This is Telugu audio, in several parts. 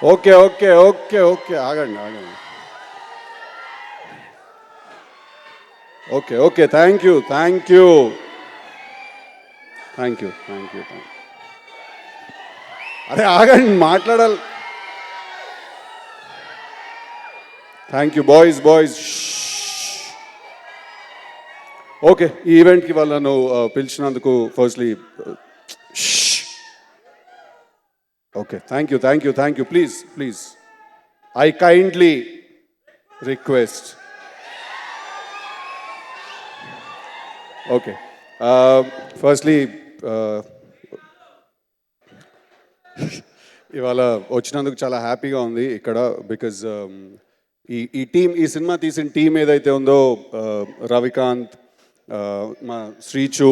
ఓకే ఓకే ఓకే ఓకే ఆగండి ఆగండి. Okay okay thank you thank you thank you thank you thank అదే ఆగండి మాట్లాడాలి. Thank you boys boys. Okay ఈ ఈవెంట్కి వాళ్ళను పిలిచినందుకు firstly okay thank you thank you please please I kindly request. Okay firstly ఇవాళ వచ్చినందుకు చాలా హ్యాపీగా ఉంది ఇక్కడ బికాజ్ ఈ టీం ఈ సినిమా తీసిన టీం ఏదైతే ఉందో రవికాంత్, మా శ్రీచు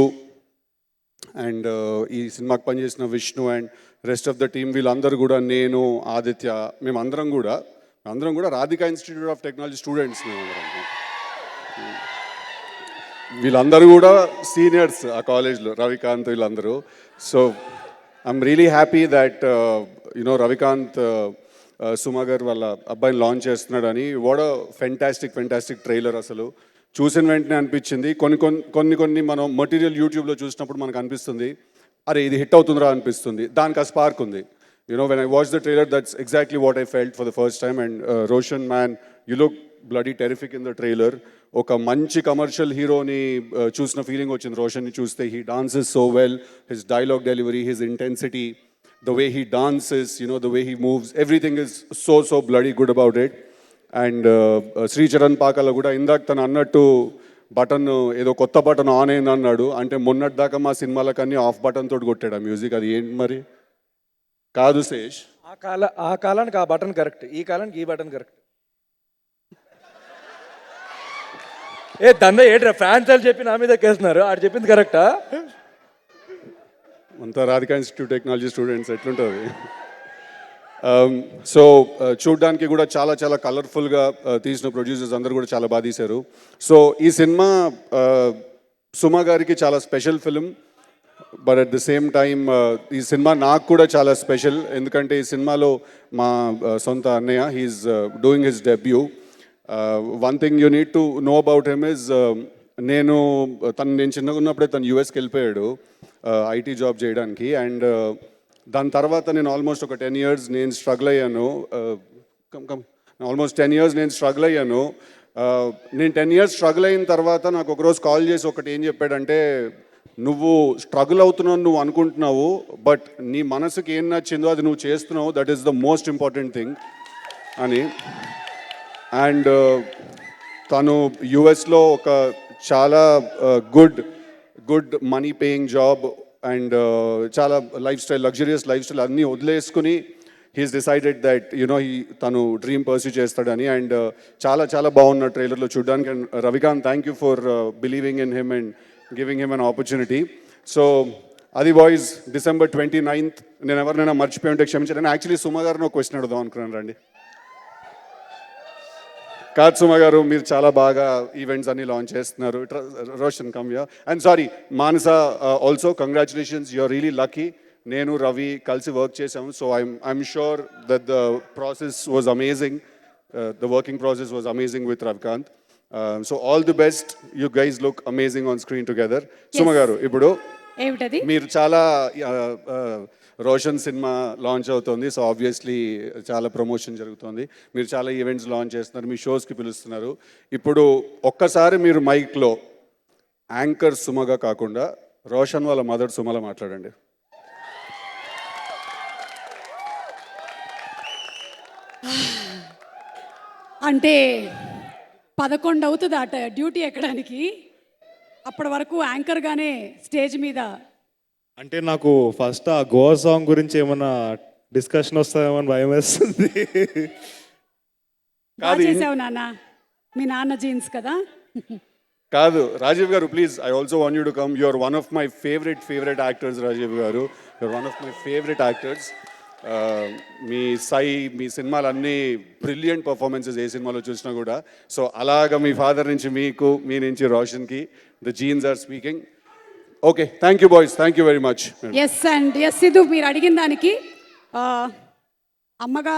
అండ్ ఈ సినిమాకి పనిచేసిన Vishnu and rest of the team వీళ్ళందరూ కూడా, నేను ఆదిత్య, మేమందరం కూడా Radhika Institute of Technology students మేమందరం. వీళ్ళందరూ కూడా సీనియర్స్ ఆ కాలేజ్లో, రవికాంత్ వీళ్ళందరూ. So I'm really happy that Ravikanth Suma గారు వాళ్ళ అబ్బాయిని లాంచ్ చేస్తున్నాడని. What a fantastic trailer. అసలు చూసిన వెంటనే అనిపించింది, కొన్ని మనం మటీరియల్ యూట్యూబ్లో చూసినప్పుడు మనకు అనిపిస్తుంది అరే ఇది హిట్ అవుతుందిరా అనిపిస్తుంది. దానికి ఆ స్పార్క్ ఉంది. When I watch the trailer that's exactly what I felt for the first time. And Roshan man, you look bloody terrific in the trailer. ఒక మంచి కమర్షియల్ హీరోని చూసిన ఫీలింగ్ వచ్చింది రోషన్ని చూస్తే. He dances so well, his dialogue delivery, his intensity, the way he dances, the way he moves, everything is so bloody good about it. And Sri Charan Pakala kuda indak tanu annattu button ఏదో కొత్త బటన్ ఆన్ అయింది అన్నాడు. అంటే మొన్నటి దాకా మా సినిమాలకన్నీ ఆఫ్ బటన్ తోటి కొట్టాడు ఆ మ్యూజిక్. అది ఏంటి మరి? కాదు శేష్, ఆ కాలానికి ఆ బటన్ కరెక్ట్, ఈ కాలానికి ఈ బటన్ కరెక్ట్. దంద ఏట్రా ఫ్యాన్స్ అని చెప్పి నా మీద కేస్తున్నారు, ఆడు చెప్పింది కరెక్టా? అంతా రాధికా ఇన్స్టిట్యూట్ టెక్నాలజీ స్టూడెంట్స్ ఎట్లుంటుంది. సో చూడ్డానికి కూడా చాలా కలర్ఫుల్గా తీసిన ప్రొడ్యూసర్స్ అందరూ కూడా చాలా బాగా తీశారు. సో ఈ సినిమా సుమా గారికి చాలా special film, but at the same time ఈ సినిమా నాకు కూడా చాలా స్పెషల్. ఎందుకంటే ఈ సినిమాలో మా సొంత అన్నయ్య, he's doing his debut. One thing you need to know about him is, నేను చిన్నగా ఉన్నప్పుడే తను యూఎస్కి వెళ్ళిపోయాడు ఐటీ జాబ్ చేయడానికి. అండ్ దాని తర్వాత నేను ఆల్మోస్ట్ ఒక 10 years నేను స్ట్రగుల్ అయ్యాను. ఆల్మోస్ట్ 10 years నేను స్ట్రగుల్ అయ్యాను. నేను 10 years స్ట్రగుల్ అయిన తర్వాత నాకు ఒకరోజు కాల్ చేసి ఒకటి ఏం చెప్పాడంటే, నువ్వు స్ట్రగుల్ అవుతున్నావు నువ్వు అనుకుంటున్నావు, బట్ నీ మనసుకి ఏం నచ్చిందో అది నువ్వు చేస్తున్నావు, that is the most important thing అని. అండ్ తను యుఎస్లో ఒక చాలా good money paying job and చాలా లగ్జరియస్ లైఫ్ స్టైల్ అన్నీ వదిలేసుకుని హీస్ డిసైడెడ్ దట్ తను డ్రీమ్ పర్సూ చేస్తాడని. అండ్ చాలా బాగున్న ట్రైలర్లో చూడడానికి. And Ravikant, thank you for believing in him and giving him an opportunity. So అది బాయ్స్, December 29th. నేను ఎవరినైనా మర్చిపోయి ఉంటే క్షమించాను. యాక్చువల్లీ సుమా గారిని ఒక క్వశ్చన్ అడుగుదాం అనుకున్నాను, రండి. కాదు సుమ గారు, మీరు చాలా బాగా ఈవెంట్స్ అన్ని లాంచ్ చేస్తున్నారు. Roshan come here. And sorry Manasa also, congratulations, you are really lucky. నేను రవి కలిసి వర్క్ చేసాము. So I'm sure that the process was amazing. The working process was amazing with Ravikant. So all the best. You guys look amazing on screen together. Suma garu, ఇప్పుడు మీరు చాలా రోషన్ సినిమా లాంచ్ అవుతుంది. సో ఆబ్వియస్లీ చాలా ప్రమోషన్ జరుగుతుంది, మీరు చాలా ఈవెంట్స్ లాంచ్ చేస్తున్నారు, మీ షోస్కి పిలుస్తున్నారు. ఇప్పుడు ఒక్కసారి మీరు మైక్లో యాంకర్ సుమగా కాకుండా రోషన్ వాళ్ళ మదర్ సుమలా మాట్లాడండి. అంటే 11 అవుతుంది అట డ్యూటీ ఎక్కడానికి, అప్పటి వరకు యాంకర్గానే స్టేజ్ మీద. అంటే నాకు ఫస్ట్ ఆ గోవా సాంగ్ గురించి ఏమన్నా డిస్కషన్ వస్తుందేమో అని భయం వేస్తుంది. చేసావు నాన్న, మీ నాన్న జీన్స్ కదా. కాదు రాజీవ్ గారు, please, I also want you to come. You are one of my favourite actors Rajeev గారు. You are one of my favourite actors. మీ మీ సినిమాలన్నీ బ్రిలియంట్ పర్ఫార్మెన్సెస్ ఏ సినిమాలో చూసినా కూడా. సో అలాగా మీ ఫాదర్ నుంచి మీకు, మీ నుంచి రోషన్కి, the jeans are speaking. Okay, thank you boys, thank you very much. Yes and yes Siddhu, మీరు అడిగిన దానికి అమ్మగా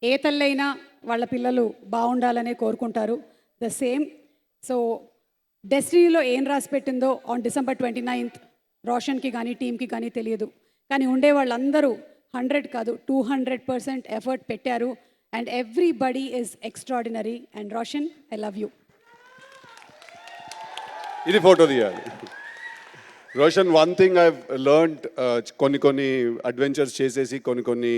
ఏ తల్లైనా వాళ్ళ పిల్లలు బాగుండాలనే కోరుకుంటారు. The same. సో డెస్టినీలో ఏం రాసి పెట్టిందో ఆన్ December 29th రోషన్కి కానీ టీంకి కానీ తెలియదు. కానీ ఉండే వాళ్ళందరూ 100 కాదు 200% ఎఫర్ట్ పెట్టారు. And everybody is extraordinary. And Roshan, I love you. ఇది ఫోటో తీయాలి. Roshan, one thing I learned, కొన్ని అడ్వెంచర్స్ చేసేసి కొన్ని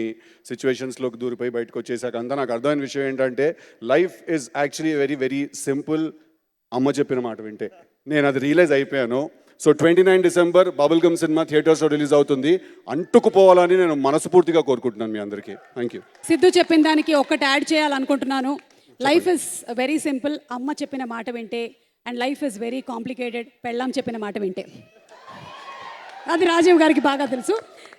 సిచ్యువేషన్స్లోకి దూరిపోయి బయటకు వచ్చేసాక అంతా నాకు అర్థమైన విషయం ఏంటంటే life is actually very very simple. అమ్మ చెప్పిన మాట వింటే నేను అది రియలైజ్ అయిపోయాను. So 29 December bubble gum cinema థియేటర్స్లో రిలీజ్ అవుతుంది. అంటుకుపోవాలని నేను మనస్ఫూర్తిగా కోరుకుంటున్నాను మీ అందరికీ. Thank you. సిద్ధు చెప్పిన దానికి ఒక్కటి యాడ్ చేయాలనుకుంటున్నాను. లైఫ్ ఇస్ వెరీ సింపుల్, అమ్మ చెప్పిన మాట వింటే. And life is very complicated, పెళ్ళాం చెప్పిన మాట వింటే. అది రాజీవ్ గారికి బాగా తెలుసు.